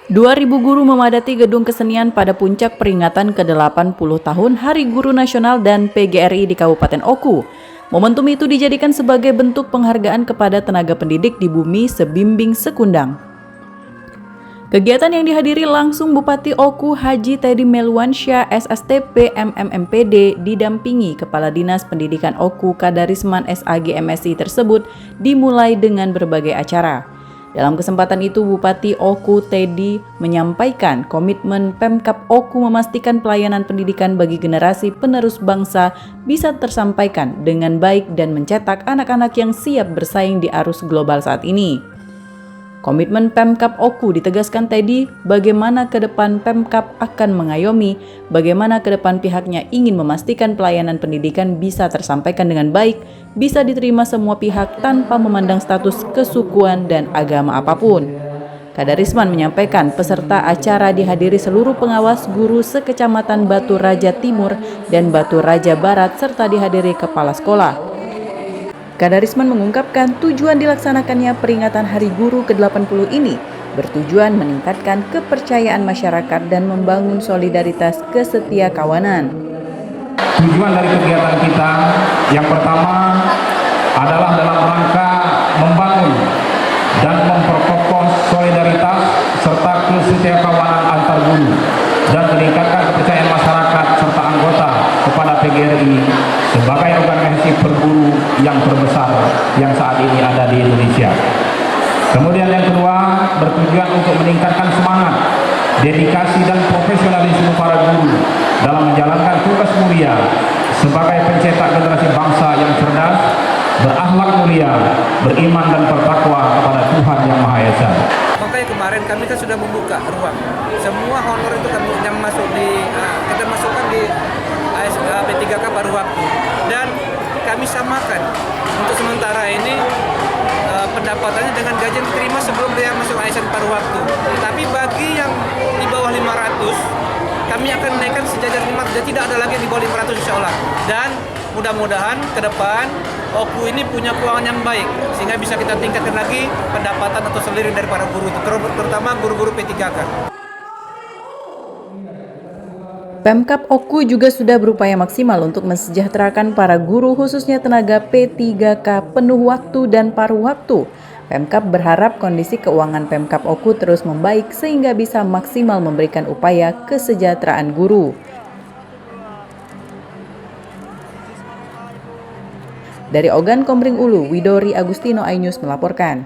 2.000 guru memadati Gedung Kesenian pada puncak peringatan ke-80 tahun Hari Guru Nasional dan PGRI di Kabupaten Oku. Momentum itu dijadikan sebagai bentuk penghargaan kepada tenaga pendidik di bumi sebimbing sekundang. Kegiatan yang dihadiri langsung Bupati Oku Haji Teddy Melwansyah SSTP MMMPD didampingi Kepala Dinas Pendidikan Oku Kadarisman SAG MSI tersebut dimulai dengan berbagai acara. Dalam kesempatan itu, Bupati Oku Teddy menyampaikan komitmen Pemkab Oku memastikan pelayanan pendidikan bagi generasi penerus bangsa bisa tersampaikan dengan baik dan mencetak anak-anak yang siap bersaing di arus global saat ini. Komitmen Pemkab Oku ditegaskan Teddy, bagaimana ke depan Pemkab akan mengayomi, bagaimana ke depan pihaknya ingin memastikan pelayanan pendidikan bisa tersampaikan dengan baik, bisa diterima semua pihak tanpa memandang status kesukuan dan agama apapun. Kadarisman menyampaikan peserta acara dihadiri seluruh pengawas guru sekecamatan Batu Raja Timur dan Batu Raja Barat serta dihadiri kepala sekolah. Kadarisman mengungkapkan tujuan dilaksanakannya peringatan Hari Guru ke-80 ini bertujuan meningkatkan kepercayaan masyarakat dan membangun solidaritas kesetiakawanan. Tujuan dari kegiatan kita yang pertama adalah dalam rangka membangun dan memperkokoh solidaritas serta kesetiakawanan antar guru dan meningkatkan kepercayaan masyarakat serta anggota kepada PGRI sebagai organisasi perguru yang terbesar yang saat ini ada di Indonesia. Kemudian yang kedua, bertujuan untuk meningkatkan semangat, dedikasi dan profesionalisme para guru dalam menjalankan tugas mulia sebagai pencetak generasi bangsa yang cerdas, berakhlak mulia, beriman dan bertakwa kepada Tuhan Yang Maha Esa. Makanya kemarin kami kan sudah membuka ruang. Semua honor itu kami yang masuk kita masukkan di P3K paruh waktu. Dan kami samakan untuk sementara ini pendapatannya dengan gaji yang diterima sebelum dia masuk ASN paruh waktu. Tapi bagi yang di bawah 500, kami akan menaikkan sejajar 500 dan tidak ada lagi yang di bawah 500 insya Allah. Dan mudah-mudahan ke depan Oku ini punya keuangan yang baik sehingga bisa kita tingkatkan lagi pendapatan atau seliring dari para guru, terutama guru-guru P3K. Pemkab Oku juga sudah berupaya maksimal untuk mensejahterakan para guru khususnya tenaga P3K penuh waktu dan paruh waktu. Pemkab berharap kondisi keuangan Pemkab Oku terus membaik sehingga bisa maksimal memberikan upaya kesejahteraan guru. Dari Ogan Komering Ulu, Widori Agustino iNews melaporkan.